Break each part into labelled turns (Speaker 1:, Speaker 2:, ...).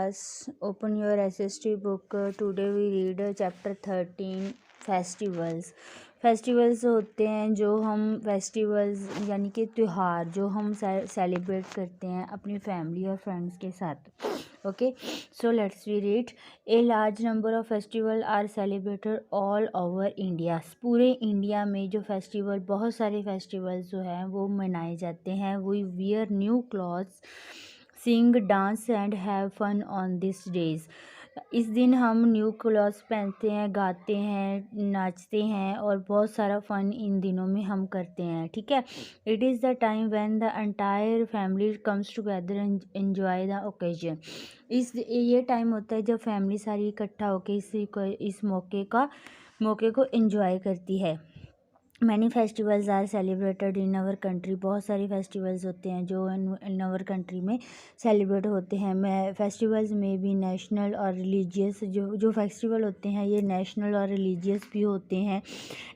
Speaker 1: class, open your SST book. Today we read chapter 13 festivals. Festivals होते हैं जो हम फेस्टिवल्स यानी कि त्यौहार जो हम सेलिब्रेट करते हैं अपनी फैमिली और फ्रेंड्स के साथ। Okay, so let's we read. A large number of festival are celebrated all over India. पूरे इंडिया में जो फेस्टिवल, बहुत सारे फेस्टिवल्स जो हैं वो मनाए जाते हैं। We wear new clothes, sing, dance and have fun on this days. इस दिन हम न्यू क्लॉथ्स पहनते हैं, गाते हैं, नाचते हैं और बहुत सारा फ़न इन दिनों में हम करते हैं। ठीक है, it is the time when the entire family comes together and enjoy the occasion. ये टाइम होता है जब फैमिली सारी इकट्ठा होकर इस मौके को एंजॉय करती है। Many festivals are celebrated in our country. बहुत सारे फेस्टिवल्स होते हैं जो इन आवर कंट्री में सेलिब्रेट होते हैं। फेस्टिवल्स में भी नेशनल और रिलीजियस जो फेस्टिवल होते हैं ये नेशनल और रिलीजियस भी होते हैं।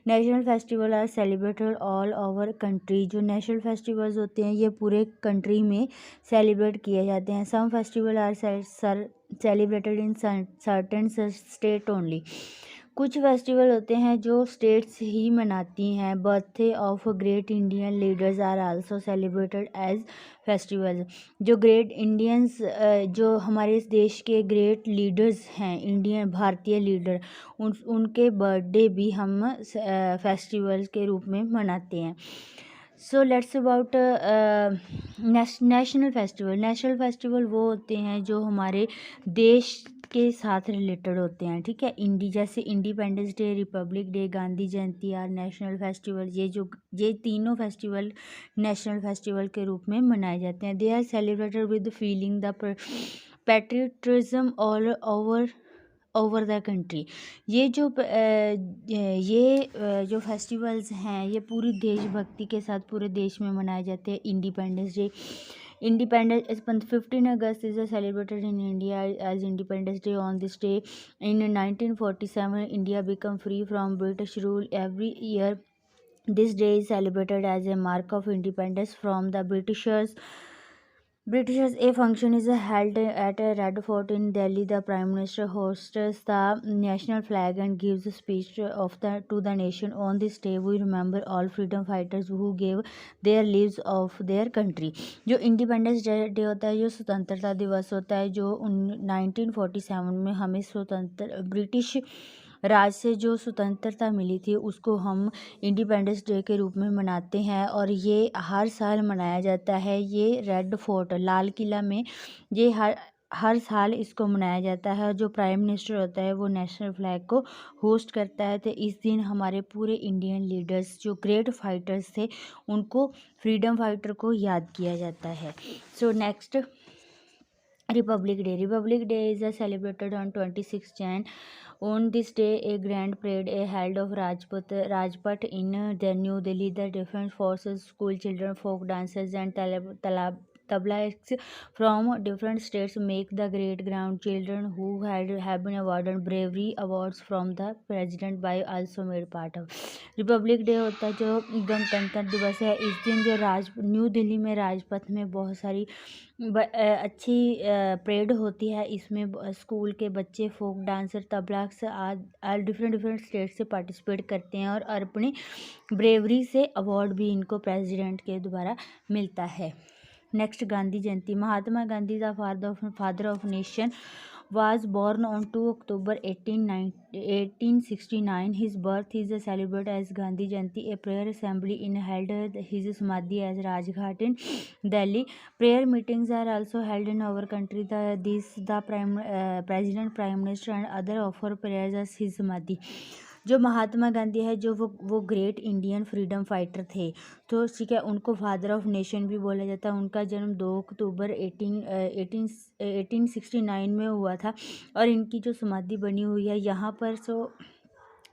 Speaker 1: National festival are celebrated all over country. जो नेशनल फेस्टिवल्स होते हैं ये पूरे कंट्री में सेलिब्रेट किए जाते हैं। Some festival are celebrated in certain state only. कुछ फेस्टिवल होते हैं जो स्टेट्स ही मनाती हैं। Birthday of great Indian leaders are also celebrated as festival. जो ग्रेट इंडियंस जो हमारे इस देश के ग्रेट लीडर्स हैं, इंडियन भारतीय लीडर, उनके बर्थडे भी हम फेस्टिवल के रूप में मनाते हैं। So let's about national festival. National festival वो होते हैं जो हमारे देश के साथ रिलेटेड होते हैं। ठीक है, जैसे independence day, republic day, Gandhi Jayanti are national festival. ये तीनों फेस्टिवल नेशनल फेस्टिवल के रूप में मनाए जाते हैं। They are celebrated with feeling the patriotism all over the country. ये जो फेस्टिवल्स हैं ये पूरी देशभक्ति के साथ पूरे देश में मनाए जाते हैं। Independence day, 15 August is celebrated in India as Independence Day. On this day in 1947 India became free from British rule. Every year this day is celebrated as a mark of independence from the Britishers. A function is held at a Red Fort in Delhi. The Prime Minister hosts the national flag and gives a speech to the nation. On this day, we remember all freedom fighters who gave their lives of their country. जो independence day होता है, जो स्वतंत्रता दिवस होता है, जो 1947 में हमें ब्रिटिश राज से जो स्वतंत्रता मिली थी उसको हम इंडिपेंडेंस डे के रूप में मनाते हैं और ये हर साल मनाया जाता है। ये रेड फोर्ट, लाल किला में ये हर साल इसको मनाया जाता है। जो प्राइम मिनिस्टर होता है वो नेशनल फ्लैग को होस्ट करता है। तो इस दिन हमारे पूरे इंडियन लीडर्स जो ग्रेट फाइटर्स थे उनको, फ्रीडम फाइटर को याद किया जाता है। So next, Republic Day. Republic Day is celebrated on 26 Jan. On this day, a grand parade held of Rajpath in the New Delhi. The defense forces, school children, folk dancers, and tablaists from different states make the great grandchildren who have been awarded bravery awards from the president by also made part of. Republic day होता है जो गणतंत्र दिवस है। इस दिन जो new Delhi में राजपथ में बहुत सारी अच्छी परेड होती है। इसमें स्कूल के बच्चे, folk dancer, tabla different state से पार्टिसिपेट करते हैं और अपनी ब्रेवरी से अवार्ड भी इनको प्रेसिडेंट के द्वारा मिलता है। Next, Gandhi Jayanti. Mahatma Gandhi the father of nation was born on 2 October 1869. His birth is celebrated as Gandhi Jayanti. A prayer assembly in held his Samadhi as Rajghat in Delhi. Prayer meetings are also held in our country. The president, prime minister and other offer prayers as his Samadhi. जो महात्मा गांधी है जो वो great Indian freedom fighter थे, तो ठीक है, उनको father of nation भी बोला जाता है। उनका जन्म 2 अक्टूबर 1869 में हुआ था और इनकी जो समाधि बनी हुई है यहाँ पर, सो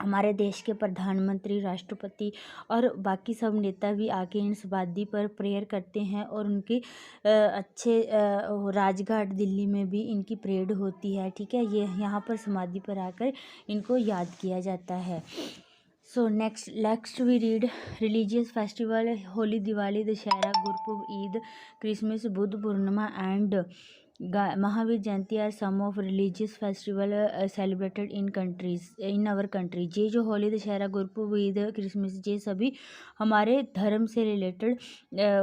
Speaker 1: हमारे देश के प्रधानमंत्री, राष्ट्रपति और बाकी सब नेता भी आके इन समाधि पर प्रेयर करते हैं और उनकी अच्छे राजघाट दिल्ली में भी इनकी परेड होती है। ठीक है, ये यहाँ पर समाधि पर आकर इनको याद किया जाता है। So next we read religious festival. Holi, Diwali, Dussehra, Gurpurab, Eid, Christmas, Buddha Purnima and Mahavir Jayanti are some of religious festival celebrated in our country. ये जो होली, दशहरा, गुरपुरब, ईद, क्रिसमस, ये सभी हमारे धर्म से रिलेटेड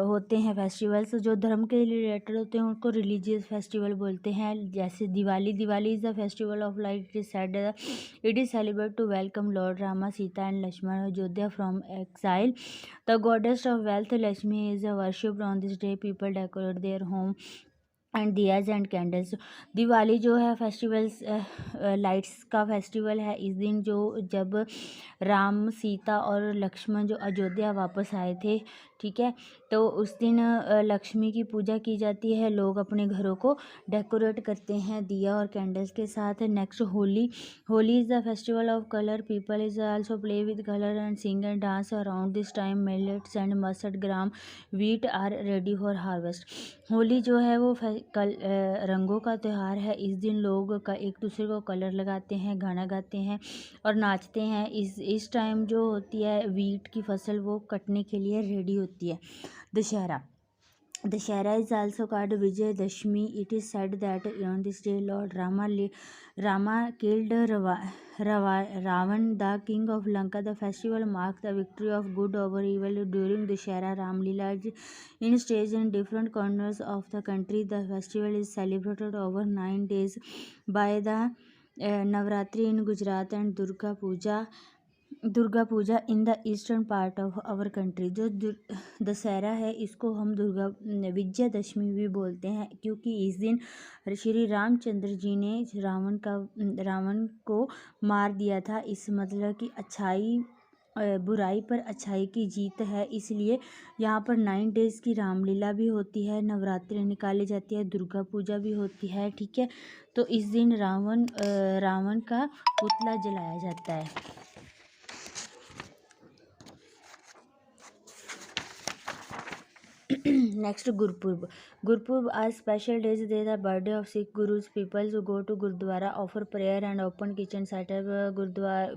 Speaker 1: होते हैं। फेस्टिवल्स जो धर्म के रिलेटेड होते हैं उनको रिलीजियस फेस्टिवल बोलते हैं। जैसे Diwali is the festival of light. It is celebrate to welcome lord Rama, Sita and Lakshman Ayodhya from exile. The goddess of wealth Lakshmi is worshipped on this day. People decorate their home and diyas and candles. Diwali जो है festivals lights का festival है। इस दिन जब राम, सीता और लक्ष्मण जो अयोध्या वापस आए थे, ठीक है, तो उस दिन लक्ष्मी की पूजा की जाती है। लोग अपने घरों को डेकोरेट करते हैं दिया और कैंडल्स के साथ। Next Holi is the festival of colour. People is also play with colour and sing and dance around this time. Millets and mustard gram wheat are ready for harvest. Holi जो है वो रंगों का त्यौहार है। इस दिन लोग एक दूसरे को कलर लगाते हैं, गाना गाते हैं और नाचते हैं। इस टाइम जो होती है वीट की फसल वो कटने के लिए रेडी होती है। Dussehra is also called Vijay Dashmi. It is said that on this day Lord Rama killed Ravan, the king of Lanka. The festival marks the victory of good over evil. During Dashera, Ramlila is in stage in different corners of the country. The festival is celebrated over 9 days by the Navratri in Gujarat and Durga Puja in the eastern part of our country. जो दशहरा है इसको हम विजयादशमी भी बोलते हैं, क्योंकि इस दिन श्री रामचंद्र जी ने रावण को मार दिया था। इस मतलब कि बुराई पर अच्छाई की जीत है, इसलिए यहाँ पर 9 डेज़ की रामलीला भी होती है, नवरात्रि निकाली जाती है, दुर्गा पूजा भी होती है, ठीक है। तो इस दिन रावण का पुतला जलाया जाता है। Next Gurpurab are special days. They the birthday of Sikh gurus. Peoples go to gurudwara, offer prayer and open kitchen setup.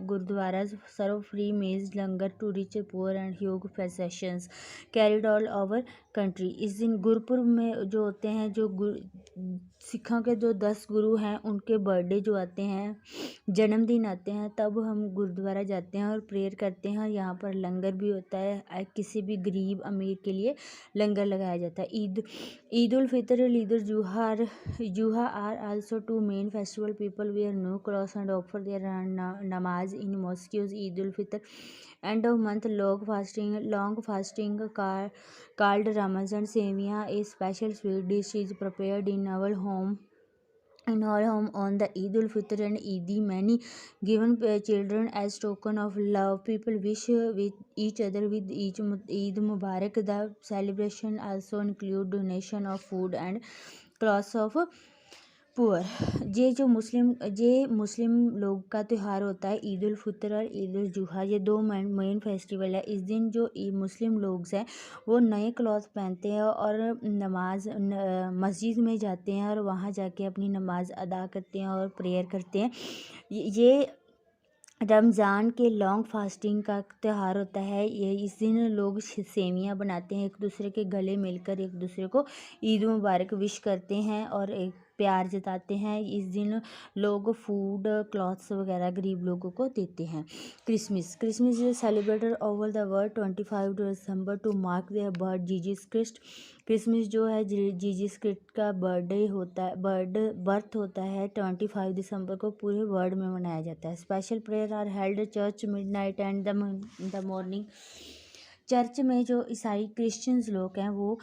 Speaker 1: Gurudwaras serve free meals langar to rich poor and huge processions carried all over country. इस दिन गुरपुरब में जो होते हैं, सिखों के जो 10 गुरु हैं उनके बर्थडे जो आते हैं, जन्मदिन आते हैं, तब हम गुरुद्वारा जाते हैं और प्रेयर करते हैं। यहाँ पर लंगर भी होता है, किसी भी गरीब अमीर के लिए लंगर लगाया जाता है। Eid ul Fitr, Eid ul Zuha are also two main festival. People wear new clothes and offer their namaz in mosques. Eid ul Fitr end of month long fasting called Ramadan. Sevia, a special sweet dish, is prepared in our home on the Eid ul Fitr and Eid. Many given children as token of love. People wish with each other with each Eid Mubarak. The celebration also include donation of food and clothes of poor. ये मुस्लिम लोग का त्यौहार होता है ईद उल फितर और ईद उल जुहा। ये 2 main festival है। इस दिन जो मुस्लिम लोग हैं वो नए क्लॉथ पहनते हैं और मस्जिद में जाते हैं और वहाँ जाके अपनी नमाज अदा करते हैं और प्रेयर करते हैं। ये रमज़ान के लॉन्ग फास्टिंग का त्यौहार होता है। ये इस दिन लोग सेवियाँ बनाते हैं, एक दूसरे के गले मिलकर एक दूसरे को ईद मुबारक विश करते हैं और एक प्यार जताते हैं। इस दिन लोग फूड, क्लॉथ्स वगैरह गरीब लोगों को देते हैं। Christmas is celebrated over the world 25 December to mark their birth Jesus Christ. Christmas जो है जीसस क्राइस्ट का बर्थ होता है 25 दिसंबर को पूरे वर्ल्ड में मनाया जाता है। Special prayer are held church midnight and the morning. Church में जो ईसाई क्रिश्चियंस लोग हैं वो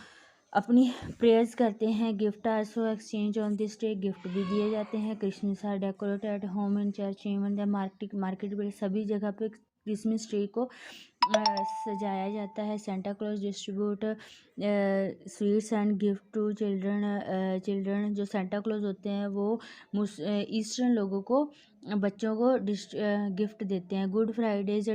Speaker 1: अपनी प्रेयर्स करते हैं। Gift are so exchange on this day, gift भी दिए जाते हैं। Christmas are decorate at home in church even the market में सभी जगह पे क्रिसमस ट्री को सजाया जाता है। Santa Claus distribute sweets and gift to children. जो सेंटा क्लॉज होते हैं वो ईस्टर्न लोगों को, बच्चों को गिफ्ट देते हैं। Good Friday is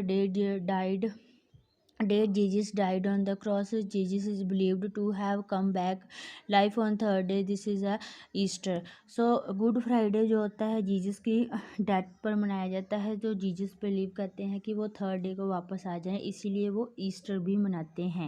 Speaker 1: a day Jesus died on the cross. Jesus is believed to have come back life on third day. This is a Easter. So good Friday जो होता है जीसस की डेथ पर मनाया जाता है। जो जीसस बिलीव करते हैं कि वो थर्ड डे को वापस आ जाएं, इसीलिए वो ईस्टर भी मनाते हैं।